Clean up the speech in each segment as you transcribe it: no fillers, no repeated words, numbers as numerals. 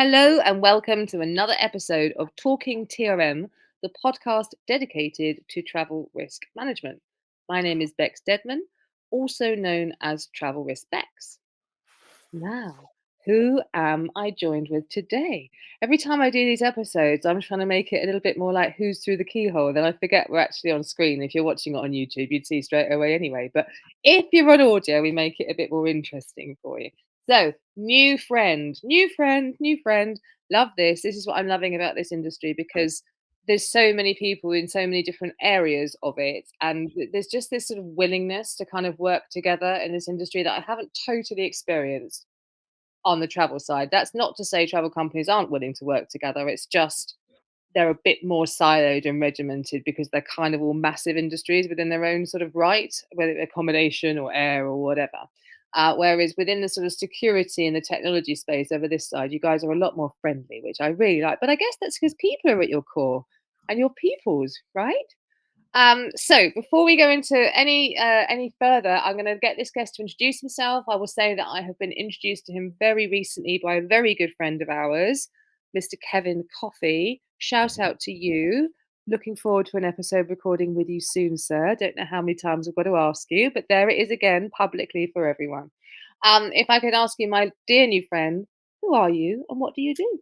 Hello and welcome to another episode of Talking TRM, the podcast dedicated to travel risk management. My name is Bex Deadman, also known as Travel Risk Bex. Now, who am I joined with today? Every time I do these episodes, I'm trying to make it a little bit more like who's through the keyhole. Then I forget we're actually on screen. If you're watching it on YouTube, you'd see straight away anyway. But if you're on audio, we make it a bit more interesting for you. So, new friend. Love this. This is what I'm loving about this industry because there's so many people in so many different areas of it. And there's just this sort of willingness to kind of work together in this industry that I haven't totally experienced on the travel side. That's not to say travel companies aren't willing to work together. It's just they're a bit more siloed and regimented because they're kind of all massive industries within their own sort of right, whether it's accommodation or air or whatever. Whereas within the sort of security and the technology space over this side, you guys are a lot more friendly, which I really like. But I guess that's because people are at your core and you're peoples, right? So before we go into any further, I'm going to get this guest to introduce himself. I will say that I have been introduced to him very recently by a very good friend of ours, Mr. Kevin Coffey. Shout out to you. Looking forward to an episode recording with you soon, sir. Don't know how many times I've got to ask you, but there it is again, publicly for everyone. If I could ask you, my dear new friend, who are you and what do you do?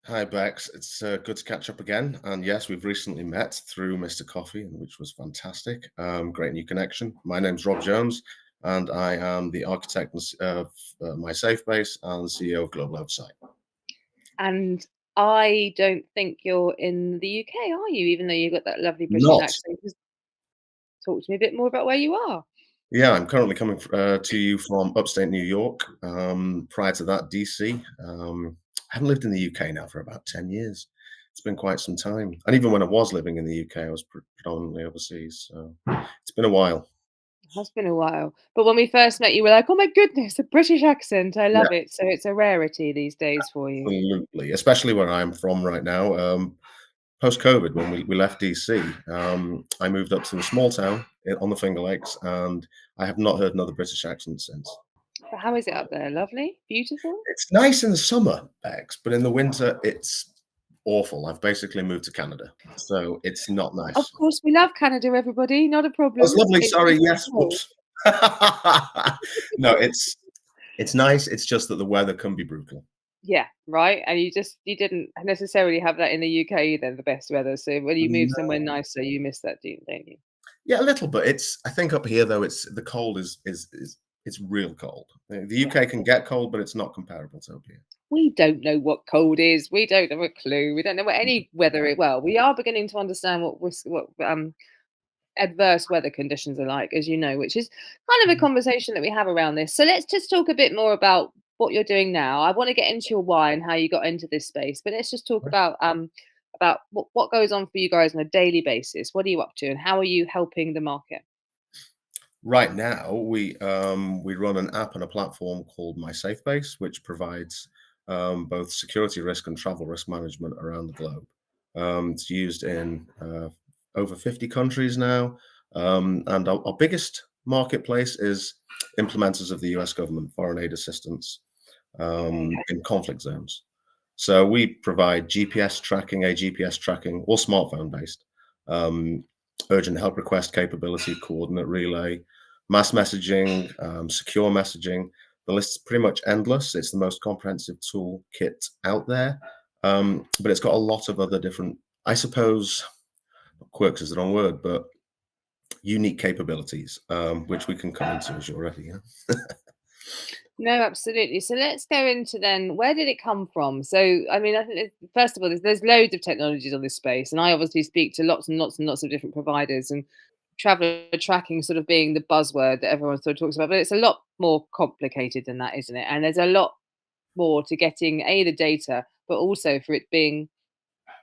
Hi, Bex. It's good to catch up again. And yes, we've recently met through Mr. Coffee, which was fantastic. Great new connection. My name's Rob Jones, and I am the architect of MySafeBase and CEO of Global Oversight. And I don't think you're in the UK, are you? Even though you've got that lovely British Not. accent. Just talk to me a bit more about where you are. Yeah, I'm currently coming to you from upstate New York. Prior to that, DC. I haven't lived in the UK now for about 10 years. It's been quite some time. And even when I was living in the UK, I was predominantly overseas. So it's been a while. It has been a while. But when we first met, you were like, oh my goodness, a British accent. I Yeah. love it. So it's a rarity these days for you. Absolutely, especially where I'm from right now. Post-COVID, when we left DC, I moved up to a small town on the Finger Lakes, and I have not heard another British accent since. But how is it up there? Lovely? Beautiful? It's nice in the summer, Bex, but in the winter, it's awful. I've basically moved to Canada, so it's not Of nice. course, we love Canada, everybody. Not a Oh, it's problem. lovely. It's Sorry, just yes. cold. Whoops. No, it's nice. It's just that the weather can be brutal. Yeah, right. And you didn't necessarily have that in the UK then, the best weather. So when you move somewhere nicer, you miss that, don't you? Yeah, a little bit. I think up here though, it's the cold is it's real cold. The Yeah. UK can get cold, but it's not comparable to up here. We don't know what cold is. We don't have a clue. We don't know what any weather is. Well, we are beginning to understand what adverse weather conditions are like, as you know, which is kind of a Mhm. conversation that we have around this. So let's just talk a bit more about what you're doing now. I want to get into your why and how you got into this space, but let's just talk about what goes on for you guys on a daily basis. What are you up to, and how are you helping the market? Right now, we run an app and a platform called MySafeBase, which provides both security risk and travel risk management around the globe. It's used in over 50 countries now, and our biggest marketplace is implementers of the US government, foreign aid assistance in conflict zones. So we provide GPS tracking, all smartphone based, um, urgent help request capability, coordinate relay, mass messaging, secure messaging. The list's pretty much endless. It's the most comprehensive toolkit out there, but it's got a lot of other different, I suppose, quirks is the wrong word, but unique capabilities, which we can come into as you're ready. Yeah? No, absolutely. So let's go into then where did it come from? So, I mean, I think first of all, there's loads of technologies on this space, and I obviously speak to lots and lots and lots of different providers, and traveler tracking sort of being the buzzword that everyone sort of talks about, but it's a lot more complicated than that, isn't it? And there's a lot more to getting the data, but also for it being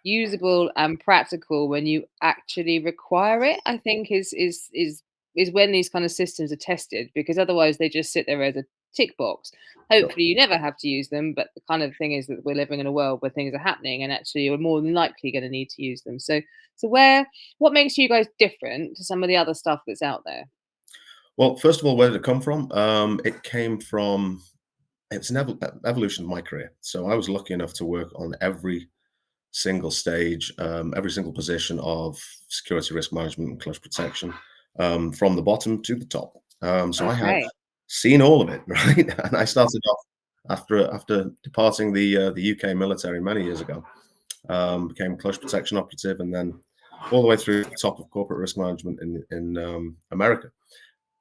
usable and practical when you actually require it. I think is when these kind of systems are tested, because otherwise they just sit there as a tick box. Sure. Hopefully you never have to use them, but the kind of thing is that we're living in a world where things are happening and actually you're more than likely going to need to use them. So what makes you guys different to some of the other stuff that's out there? Well, first of all, where did it come from? It came from it's an evolution of my career. So I was lucky enough to work on every single stage, every single position of security risk management and clutch protection, from the bottom to the top. So I have Okay. seen all of it, right? And I started off after departing the UK military many years ago, became clutch protection operative, and then all the way through the top of corporate risk management in America.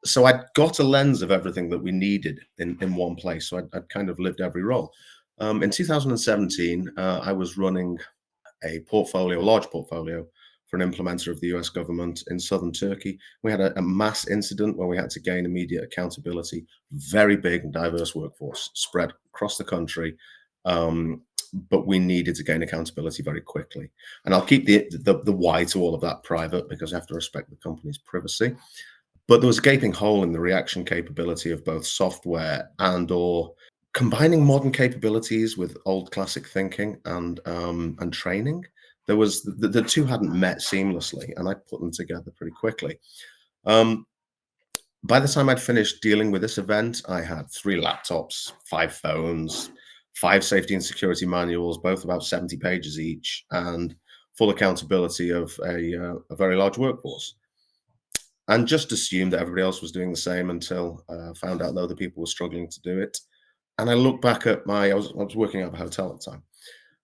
So I'd got a lens of everything that we needed in one place. So I'd kind of lived every role. In 2017, I was running a large portfolio for an implementer of the US government in southern Turkey. We had a mass incident where we had to gain immediate accountability, very big and diverse workforce spread across the country. But we needed to gain accountability very quickly. And I'll keep the why to all of that private because I have to respect the company's privacy. But there was a gaping hole in the reaction capability of both software and/or combining modern capabilities with old classic thinking and training. The two hadn't met seamlessly, and I put them together pretty quickly. Um, by the time I'd finished dealing with this event, I had 3 laptops, 5 phones, 5 safety and security manuals, both about 70 pages each, and full accountability of a very large workforce. And just assumed that everybody else was doing the same until found out that other people were struggling to do it. And I look back at I was working at a hotel at the time,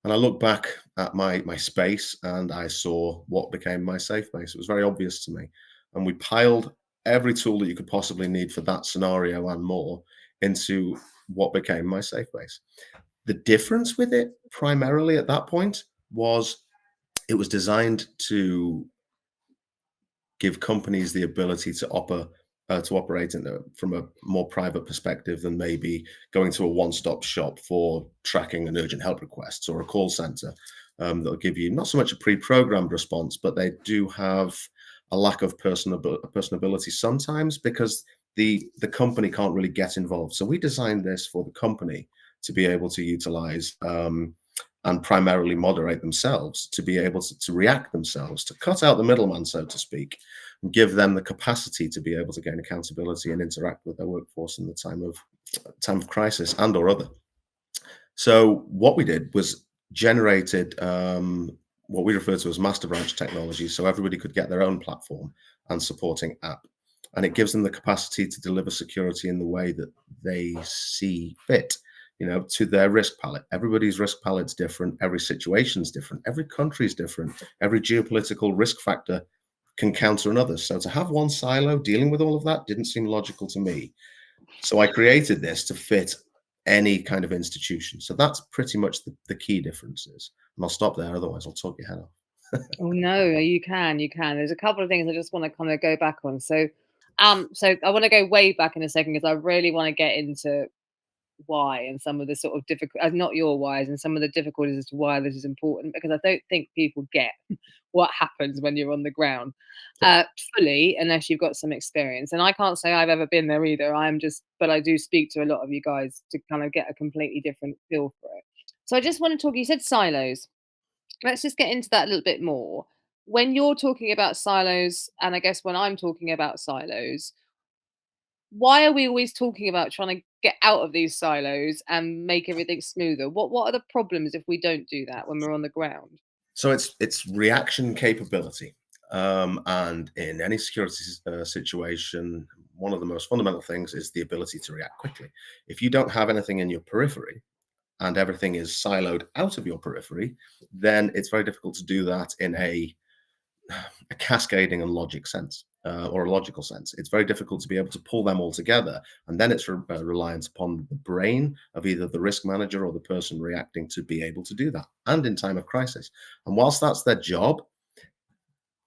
and I look back at my space, and I saw what became my safe base. It was very obvious to me, and we piled every tool that you could possibly need for that scenario and more into what became my safe base. The difference with it, primarily at that point, was it was designed to give companies the ability to operate from a more private perspective than maybe going to a one-stop shop for tracking an urgent help requests or a call center. That'll give you not so much a pre-programmed response, but they do have a lack of personability sometimes because the company can't really get involved. So we designed this for the company to be able to utilize and primarily moderate themselves, to be able to react themselves, to cut out the middleman, so to speak, and give them the capacity to be able to gain accountability and interact with their workforce in the time of crisis and or other. So what we did was generated what we refer to as master branch technology, so everybody could get their own platform and supporting app, and it gives them the capacity to deliver security in the way that they see fit, to their risk palette. Everybody's risk palette's different, every situation's different, every country's different, every geopolitical risk factor can counter another. So to have one silo dealing with all of that didn't seem logical to me. So I created this to fit any kind of institution. So that's pretty much the key differences. And I'll stop there, otherwise I'll talk your head off. Oh no, you can, you can. There's a couple of things I just want to kind of go back on. So I want to go way back in a second because I really want to get into why and some of the sort of difficult, not your whys, and some of the difficulties as to why this is important because I don't think people get what happens when you're on the ground Yeah. fully unless you've got some experience. And I can't say I've ever been there either. I'm just, but I do speak to a lot of you guys to kind of get a completely different feel for it. So I just want to talk. You said silos. Let's just get into that a little bit more. When you're talking about silos, and I guess when I'm talking about silos, why are we always talking about trying to get out of these silos and make everything smoother? What are the problems if we don't do that when we're on the ground? So it's reaction capability. And in any security situation, one of the most fundamental things is the ability to react quickly. If you don't have anything in your periphery and everything is siloed out of your periphery, then it's very difficult to do that in a cascading and logic sense, or a logical sense. It's very difficult to be able to pull them all together. And then it's reliant upon the brain of either the risk manager or the person reacting to be able to do that, and in time of crisis. And whilst that's their job,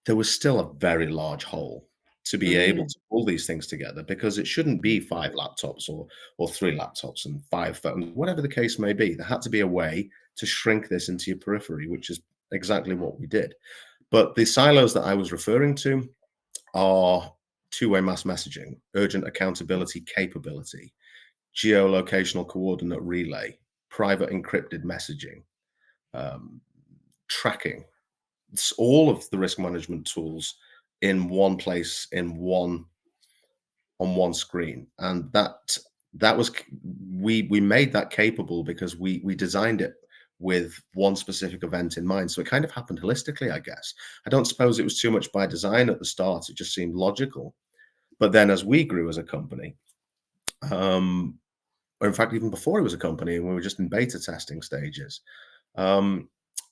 there was still a very large hole to be able Mm, to pull these things together because it shouldn't be 5 laptops or 3 laptops and 5 phones, whatever the case may be. There had to be a way to shrink this into your periphery, which is exactly what we did. But the silos that I was referring to are two-way mass messaging, urgent accountability capability, geolocational coordinate relay, private encrypted messaging, um, tracking. It's all of the risk management tools in one place, in one on one screen, and that that was we made that capable because we designed it with one specific event in mind. So it kind of happened holistically, I guess. I don't suppose it was too much by design at the start. It just seemed logical. But then as we grew as a company, um, or in fact, even before it was a company and we were just in beta testing stages, um,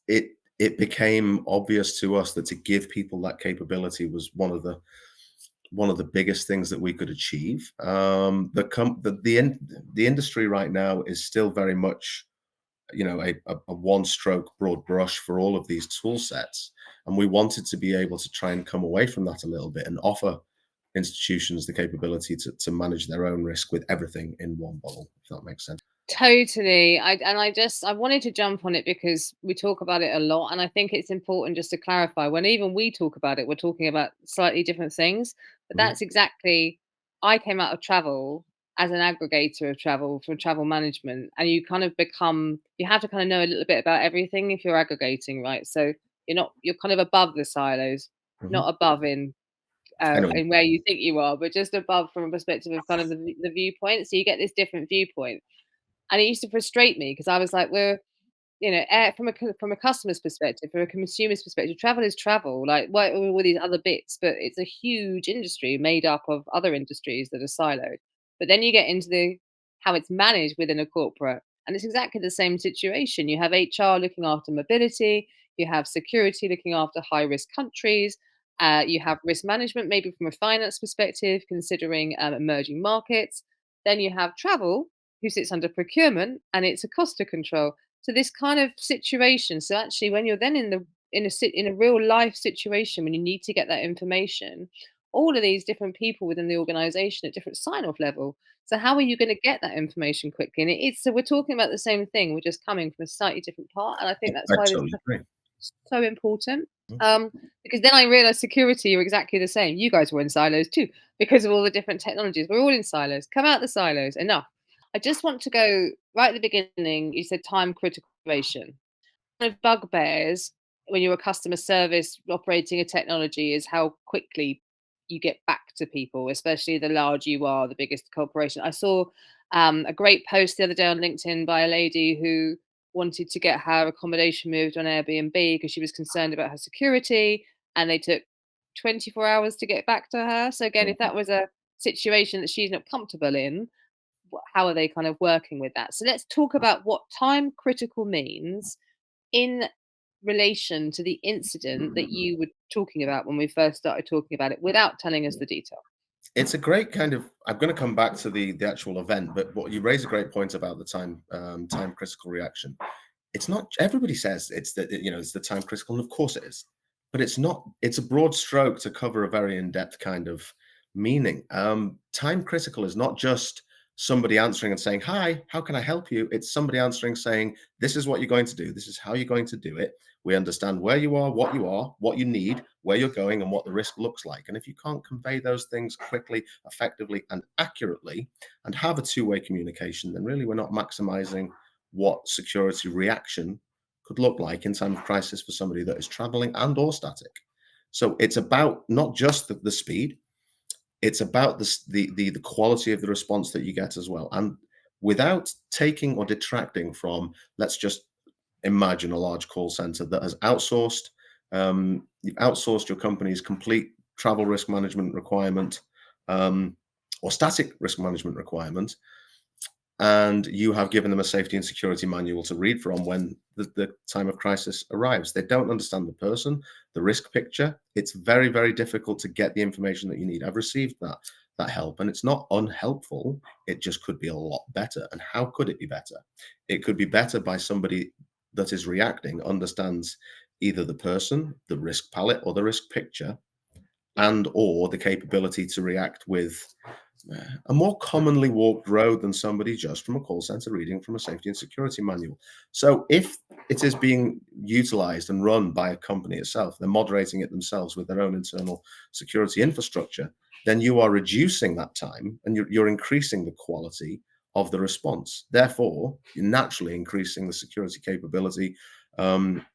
it became obvious to us that to give people that capability was one of the biggest things that we could achieve. The industry right now is still very much, a one stroke broad brush for all of these tool sets, and we wanted to be able to try and come away from that a little bit and offer institutions the capability to manage their own risk with everything in one bottle, if that makes sense. Totally. I wanted to jump on it because we talk about it a lot, and I think it's important just to clarify when even we talk about it, we're talking about slightly different things. But Mhm. that's exactly I came out of travel as an aggregator of travel for travel management, and you have to kind of know a little bit about everything if you're aggregating, right? So you're kind of above the silos, Mhm. not above I know. in where you think you are, but just above from a perspective of kind of the viewpoint. So you get this different viewpoint, and it used to frustrate me because I was like, we're, from a customer's perspective, from a consumer's perspective, travel is travel. Like, what are all these other bits? But it's a huge industry made up of other industries that are siloed. But then you get into the how it's managed within a corporate, and it's exactly the same situation. You have HR looking after mobility, you have security looking after high risk countries, you have risk management, maybe from a finance perspective, considering emerging markets. Then you have travel, who sits under procurement, and it's a cost to control. So this kind of situation. So actually, when you're then in a real life situation when you need to get that information, all of these different people within the organization at different sign off level. So how are you going to get that information quickly? And it's so we're talking about the same thing. We're just coming from a slightly different part, and I think that's I why this totally agree. is so important. Mhm. Um, because then I realized security are exactly the same. You guys were in silos too, because of all the different technologies. We're all in silos. Come out the silos. Enough. I just want to go right at the beginning. You said time critical innovation. One of bugbears when you're a customer service operating a technology is how quickly you get back to people, especially the larger you are, the biggest corporation. I saw a great post the other day on LinkedIn by a lady who wanted to get her accommodation moved on Airbnb because she was concerned about her security, and they took 24 hours to get back to her. So again, if Mhm. that was a situation that she's not comfortable in, how are they kind of working with that? So let's talk about what time critical means in relation to the incident that you were talking about when we first started talking about it without telling us the detail. It's a great kind of. I'm going to come back to the actual event, but what you raise a great point about the time critical reaction. It's not everybody says it's it's the time critical, and of course it is, but it's not. It's a broad stroke to cover a very in-depth kind of meaning. Time critical is not just somebody answering and saying, "Hi, how can I help you?" It's somebody answering saying, "This is what you're going to do. This is how you're going to do it. We understand where you are, what you need, where you're going, and what the risk looks like." And if you can't convey those things quickly, effectively, and accurately, and have a two-way communication, then really we're not maximizing what security reaction could look like in time of crisis for somebody that is traveling and or static. So it's about not just the speed, it's about the quality of the response that you get as well. And without taking or detracting from, let's just imagine a large call center that has outsourced, you've outsourced your company's complete travel risk management requirement, um, or static risk management requirement, and you have given them a safety and security manual to read from when the time of crisis arrives. They don't understand the person, the risk picture. It's very, very difficult to get the information that you need. I've received that help, and it's not unhelpful. It just could be a lot better. And how could it be better? It could be better by somebody that is reacting, understands either the person, the risk palette, or the risk picture, Yeah. and or the capability to react with a more commonly walked road than somebody just from a call center reading from a safety and security manual. So if it is being utilized and run by a company itself, they're moderating it themselves with their own internal security infrastructure, then you are reducing that time and you're increasing the quality of the response. Therefore, you're naturally increasing the security capability um,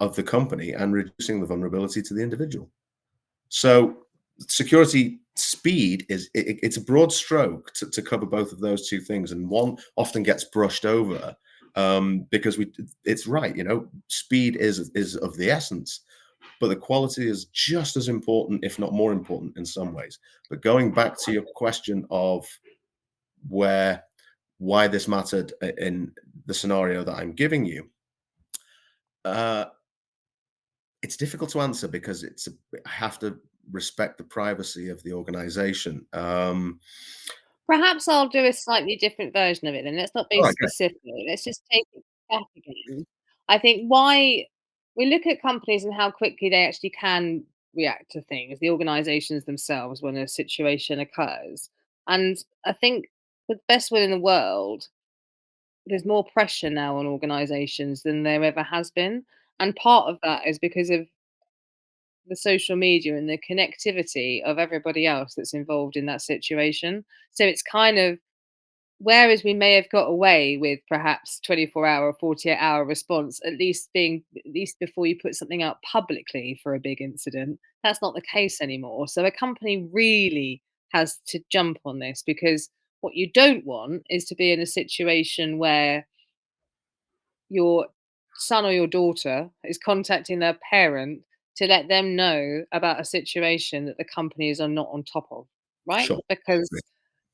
of the company and reducing the vulnerability to the individual. So security speed it's a broad stroke to cover both of those two things, and one often gets brushed over because it's right, speed is of the essence, but the quality is just as important, if not more important in some ways. But going back to your question of where why this mattered in the scenario that I'm giving you, uh, it's difficult to answer because I have to respect the privacy of the organization. Perhaps I'll do a slightly different version of it then. Let's not be Oh, okay, specific. Let's just take it back again. I think why we look at companies and how quickly they actually can react to things, the organizations themselves when a situation occurs. And I think with the best will in the world, there's more pressure now on organizations than there ever has been. And part of that is because of the social media and the connectivity of everybody else that's involved in that situation. So it's kind of whereas we may have got away with perhaps 24-hour or 48-hour response, at least before you put something out publicly for a big incident, that's not the case anymore. So a company really has to jump on this because what you don't want is to be in a situation where your son or your daughter is contacting their parent to let them know about a situation that the companies are not on top of, right? sure. Because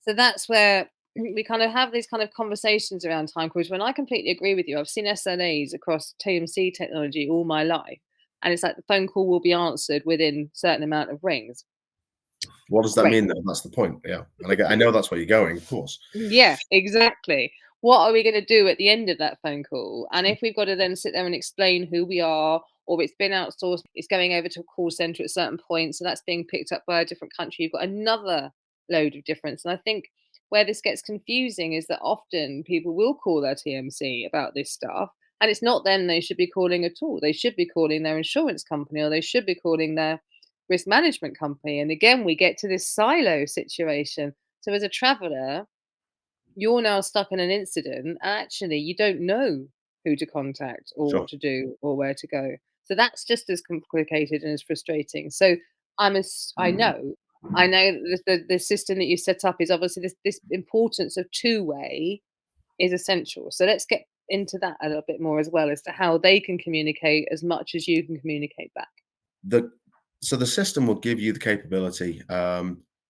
so that's where we kind of have these kind of conversations around time codes when I completely agree with you. I've seen SLAs across TMC technology all my life. And it's like the phone call will be answered within certain amount of rings. What does that Great. mean though? That's the point. Yeah, and I know that's where you're going, of course. Yeah, exactly. What are we going to do at the end of that phone call? And if we've got to then sit there and explain who we are, or it's been outsourced, it's going over to a call center at a certain point, so that's being picked up by a different country, you've got another load of difference. And I think where this gets confusing is that often people will call their TMC about this stuff, and it's not them they should be calling at all. They should be calling their insurance company, or they should be calling their risk management company. And again, we get to this silo situation. So as a traveler, you're now stuck in an incident and actually you don't know who to contact or Sure. what to do or where to go. So that's just as complicated and as frustrating. So I know that the system that you set up is obviously this importance of two-way is essential. So let's get into that a little bit more as well as to how they can communicate as much as you can communicate back. The so the system will give you the capability,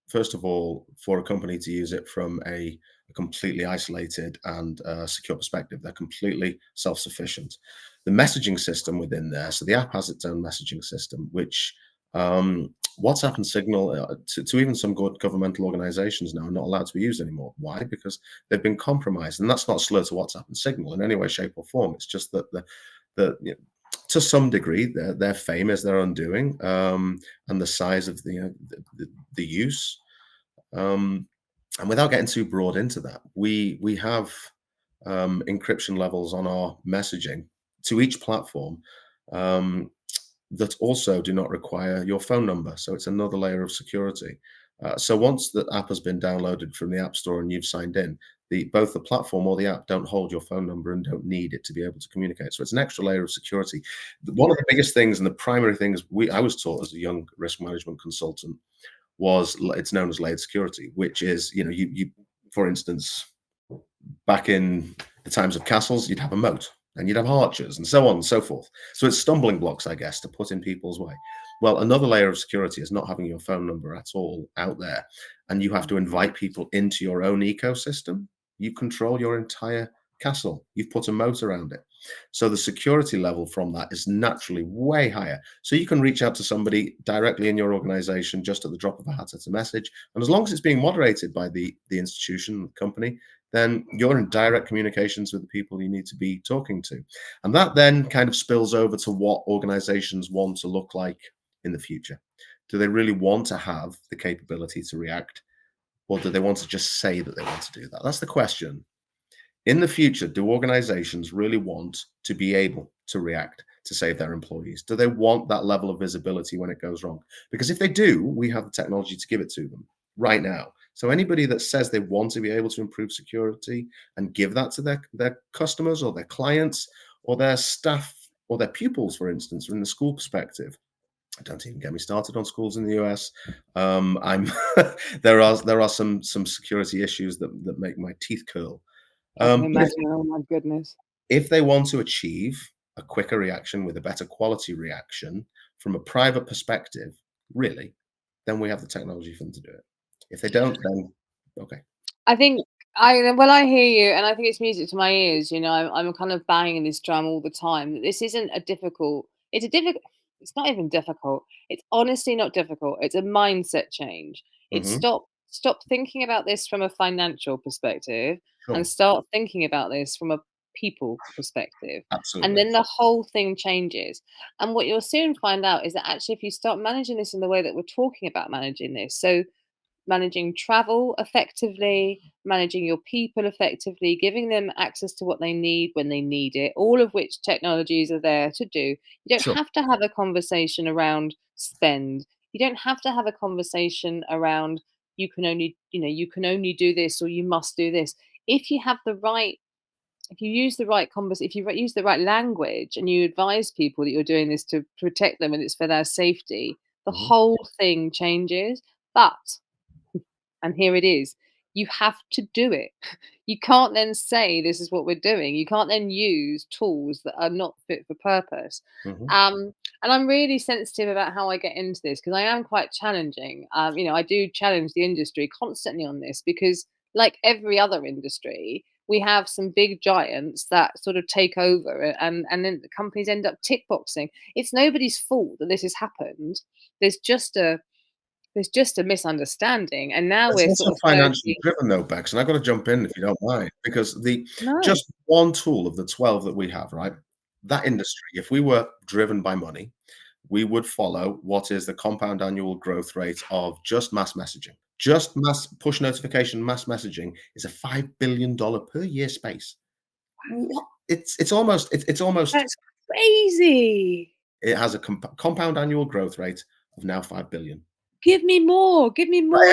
first of all, for a company to use it from a completely isolated and secure perspective. They're completely self-sufficient. The messaging system within there, so the app has its own messaging system, which WhatsApp and Signal, to even some good governmental organizations now, are not allowed to be used anymore. Why? Because they've been compromised. And that's not slur to WhatsApp and Signal in any way, shape, or form. It's just that to some degree, their fame is their undoing, and the size of the use. Um, and without getting too broad into that, we have encryption levels on our messaging to each platform um, that also do not require your phone number. So it's another layer of security. So once the app has been downloaded from the App Store and you've signed in, both the platform or the app don't hold your phone number and don't need it to be able to communicate. So it's an extra layer of security. One of the biggest things and the primary things I was taught as a young risk management consultant was it's known as layered security, which is you for instance back in the times of castles, you'd have a moat and you'd have archers and so on and so forth. So it's stumbling blocks, I guess, to put in people's way. Well, another layer of security is not having your phone number at all out there. And you have to invite people into your own ecosystem. You control your entire castle. You've put a moat around it. So the security level from that is naturally way higher. So you can reach out to somebody directly in your organization just at the drop of a hat at a message. And as long as it's being moderated by the institution, the company, then you're in direct communications with the people you need to be talking to. And that then kind of spills over to what organizations want to look like in the future. Do they really want to have the capability to react, or do they want to just say that they want to do that? That's the question. In the future, do organizations really want to be able to react to save their employees? Do they want that level of visibility when it goes wrong? Because if they do, we have the technology to give it to them right now. So anybody that says they want to be able to improve security and give that to their customers or their clients or their staff or their pupils, for instance, from the school perspective, Don't even get me started on schools in the US. I'm there are some security issues that make my teeth curl. I can But imagine. Oh my goodness. if they want to achieve a quicker reaction with a better quality reaction from a private perspective, really, then we have the technology for them to do it. If they don't, then okay. I think I hear you, and I think it's music to my ears. I'm kind of banging this drum all the time. That this isn't a difficult. It's a difficult. It's not even difficult. It's honestly not difficult. It's a mindset change. It's Mhm. stop thinking about this from a financial perspective and Sure. start thinking about this from a people perspective. And Absolutely. then the whole thing changes. And what you'll soon find out is that actually, if you start managing this in the way that we're talking about managing this, so managing travel effectively, managing your people effectively, giving them access to what they need when they need it, all of which technologies are there to do. You don't Sure. have to have a conversation around spend. You don't have to have a conversation around you can only do this or you must do this. If you have the right if you use the right if you use the right language and you advise people that you're doing this to protect them and it's for their safety, the Mhm. whole thing changes. But and here it is. You have to do it. You can't then say this is what we're doing. You can't then use tools that are not fit for purpose. Mhm. Um, and I'm really sensitive about how I get into this because I am quite challenging. I do challenge the industry constantly on this because, like every other industry, we have some big giants that sort of take over, and then the companies end up tick boxing. It's nobody's fault that this has happened. There's just a there's just a misunderstanding, and now It's we're also sort of financially verging. driven though, Bex, and I've got to jump in if you don't mind, because the No. just one tool of the 12 that we have, right? That industry, if we were driven by money, we would follow what is the compound annual growth rate of just mass messaging. Just mass push notification, mass messaging is a $5 billion per year space. What? It's almost That's crazy. it has a compound annual growth rate of now 5 billion. Give me more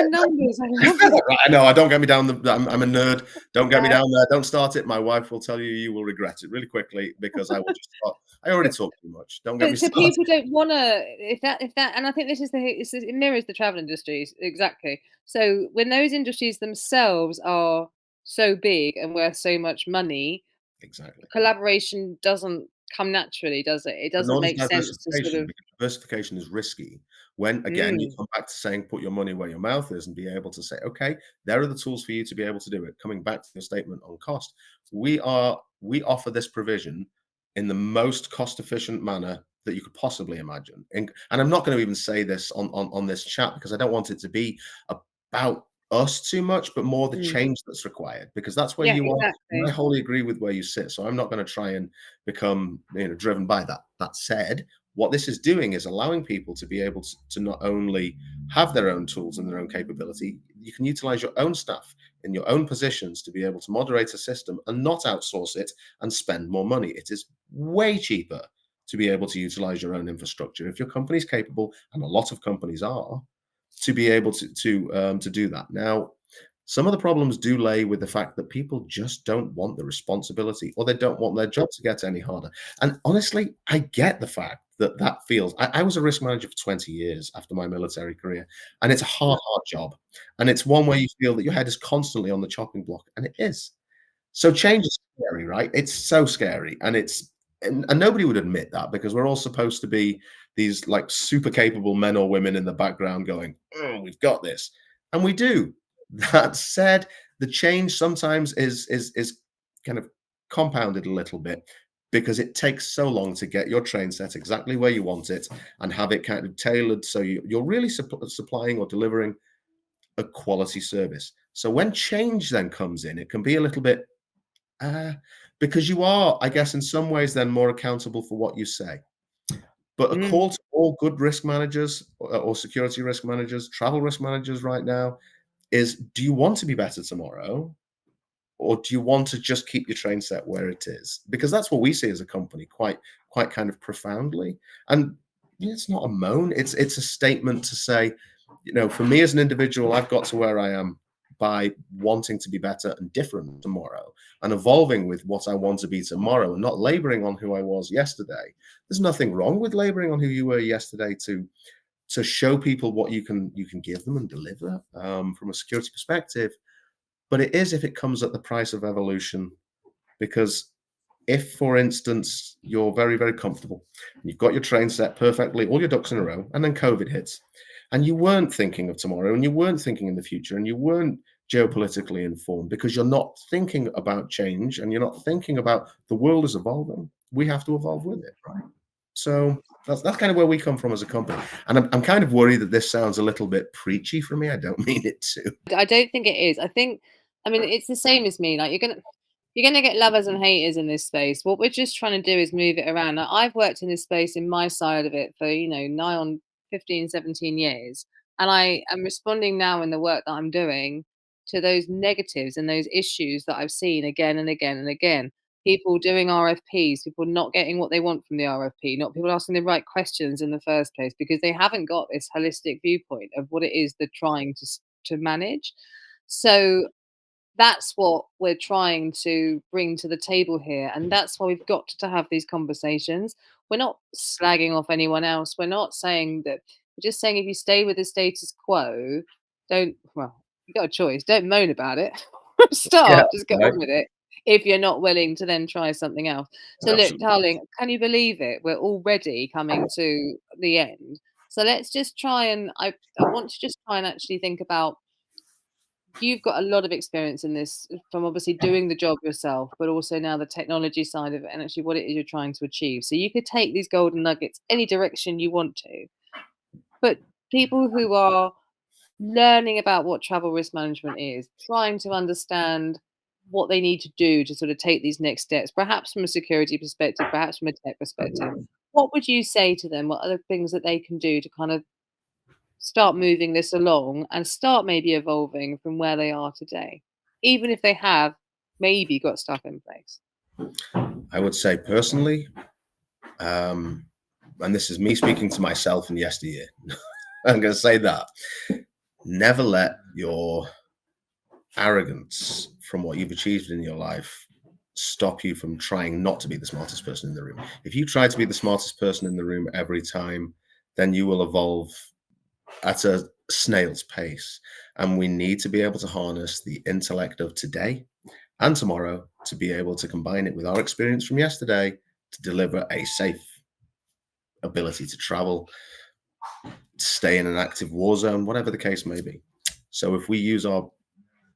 numbers, I love it. Right, I know, I don't get me down I'm a nerd. Don't get me down there. Don't start it. My wife will tell you you will regret it really quickly because I will just start. I already talk too much. Don't get me But so started. people don't wanna if that and I think this is it mirrors the travel industries, exactly. So when those industries themselves are so big and worth so much money, Exactly. collaboration doesn't come naturally, does it? It But doesn't nor does make sense to sort diversification, of because diversification is risky. When again, you mm, come back to saying put your money where your mouth is and be able to say, okay, there are the tools for you to be able to do it. Coming back to your statement on cost, we offer this provision in the most cost efficient manner that you could possibly imagine. And I'm not going to even say this on this chat because I don't want it to be about us too much, but more the mm. change that's required because that's where Yeah, you are. And I exactly. wholly agree with where you sit. So I'm not going to try and become driven by that. That said, what this is doing is allowing people to be able to not only have their own tools and their own capability, you can utilize your own staff in your own positions to be able to moderate a system and not outsource it and spend more money. It is way cheaper to be able to utilize your own infrastructure if your company's capable, and a lot of companies are, to be able to do that. Now, some of the problems do lay with the fact that people just don't want the responsibility or they don't want their job to get any harder. And honestly, I get the fact that that feels. I was a risk manager for 20 years after my military career, and it's a hard, hard job. And it's one where you feel that your head is constantly on the chopping block, and it is. So change is scary, right? It's so scary, and and nobody would admit that because we're all supposed to be these like super capable men or women in the background going, "Oh, we've got this," and we do. That said, the change sometimes is kind of compounded a little bit because it takes so long to get your train set exactly where you want it and have it kind of tailored so you're really supplying or delivering a quality service. So when change then comes in, it can be a little bit uh, because you are, I guess, in some ways, then more accountable for what you say. But a Mm. call to all good risk managers or security risk managers, travel risk managers right now is: do you want to be better tomorrow, or do you want to just keep your train set where it is? Because that's what we see as a company, quite kind of profoundly. And it's not a moan; it's a statement to say, for me as an individual, I've got to where I am by wanting to be better and different tomorrow and evolving with what I want to be tomorrow and not laboring on who I was yesterday. There's nothing wrong with laboring on who you were yesterday to show people what you can give them and deliver from a security perspective. But it is if it comes at the price of evolution, because if, for instance, you're very, very comfortable, you've got your train set perfectly, all your ducks in a row, and then COVID hits, and you weren't thinking of tomorrow, and you weren't thinking in the future, and you weren't geopolitically informed because you're not thinking about change and you're not thinking about the world is evolving. We have to evolve with it, right? So that's kind of where we come from as a company. And I'm kind of worried that this sounds a little bit preachy for me. I don't mean it to. I don't think it is. I mean, it's the same as me. Like you're gonna get lovers and haters in this space. What we're just trying to do is move it around. Now, I've worked in this space in my side of it for, nigh on 15, 17 years. And I am responding now in the work that I'm doing to those negatives and those issues that I've seen again and again and again. People doing RFPs, people not getting what they want from the RFP, not people asking the right questions in the first place because they haven't got this holistic viewpoint of what it is they're trying to manage. So that's what we're trying to bring to the table here. And that's why we've got to have these conversations. We're not slagging off anyone else. We're not saying that, we're just saying if you stay with the status quo, well, you got a choice. Don't moan about it. Yeah, Just get right. on with it if you're not willing to then try something else. So, look, Absolutely. darling, can you believe it? We're already coming to the end. So let's just try and I want to just try and actually think about, you've got a lot of experience in this from obviously doing the job yourself, but also now the technology side of it and actually what it is you're trying to achieve. So you could take these golden nuggets any direction you want to. But people who are learning about what travel risk management is, trying to understand what they need to do to sort of take these next steps, perhaps from a security perspective, perhaps from a tech perspective, what would you say to them? What are the things that they can do to kind of start moving this along and start maybe evolving from where they are today, even if they have maybe got stuff in place? I would say personally, um, and this is me speaking to myself in yesteryear. I'm going to say that never let your arrogance from what you've achieved in your life stop you from trying not to be the smartest person in the room. If you try to be the smartest person in the room every time, then you will evolve at a snail's pace. And we need to be able to harness the intellect of today and tomorrow to be able to combine it with our experience from yesterday to deliver a safe ability to travel, stay in an active war zone, whatever the case may be. So if we use our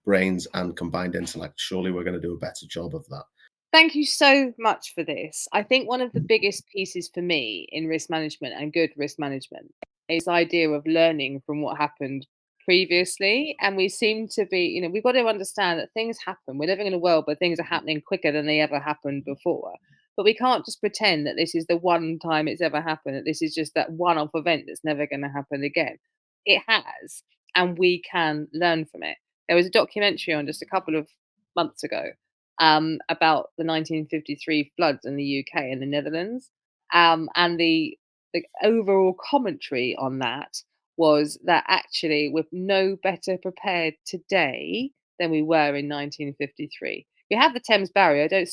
brains and combined intellect, surely we're going to do a better job of that. Thank you so much for this. I think one of the biggest pieces for me in risk management and good risk management is the idea of learning from what happened previously. And we seem to be, we've got to understand that things happen. We're living in a world where things are happening quicker than they ever happened before. But we can't just pretend that this is the one time it's ever happened, that this is just that one off event that's never going to happen again. It has, and we can learn from it. There was a documentary on just a couple of months ago about the 1953 floods in the UK and the Netherlands. And the overall commentary on that was that actually we're no better prepared today than we were in 1953. We have the Thames Barrier, don't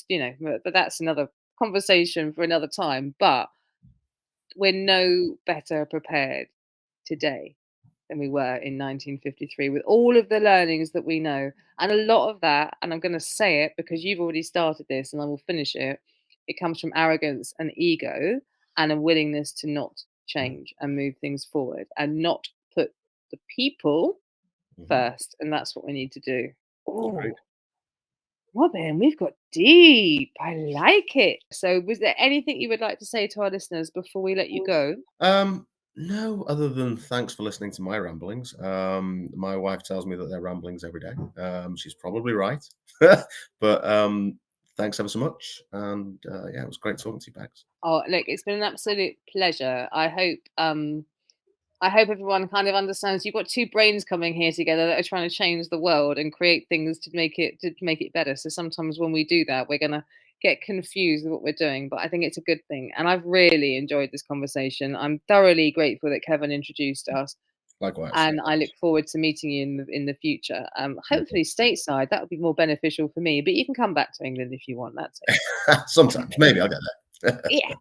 but that's another conversation for another time. But we're no better prepared today than we were in 1953 with all of the learnings that we know. And a lot of that, and I'm going to say it because you've already started this and I will finish it, it comes from arrogance and ego and a willingness to not change and move things forward and not put the people Mhm. first. And that's what we need to do. Great. Oh, Robin, we've got deep. I like it. So, was there anything you would like to say to our listeners before we let you go? No, other than thanks for listening to my ramblings. My wife tells me that they're ramblings every day. She's probably right, but thanks ever so much. And yeah, it was great talking to you, Bags. Oh, look, it's been an absolute pleasure. I hope everyone kind of understands you've got two brains coming here together that are trying to change the world and create things to make it better. So sometimes when we do that, we're gonna get confused with what we're doing. But I think it's a good thing. And I've really enjoyed this conversation. I'm thoroughly grateful that Kevin introduced us. Likewise. and I look forward to meeting you in the future. Yeah. Hopefully stateside. That would be more beneficial for me. But you can come back to England if you want. That's Sometimes, maybe I'll get there. yeah.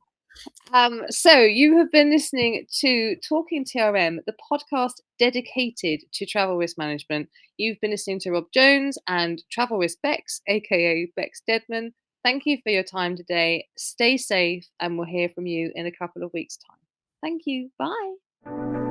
So you have been listening to Talking TRM, the podcast dedicated to travel risk management. You've been listening to Rob Jones and Travel Risk Bex, aka Bex Deadman. Thank you for your time today. Stay safe, and we'll hear from you in a couple of weeks' time. Thank you. Bye.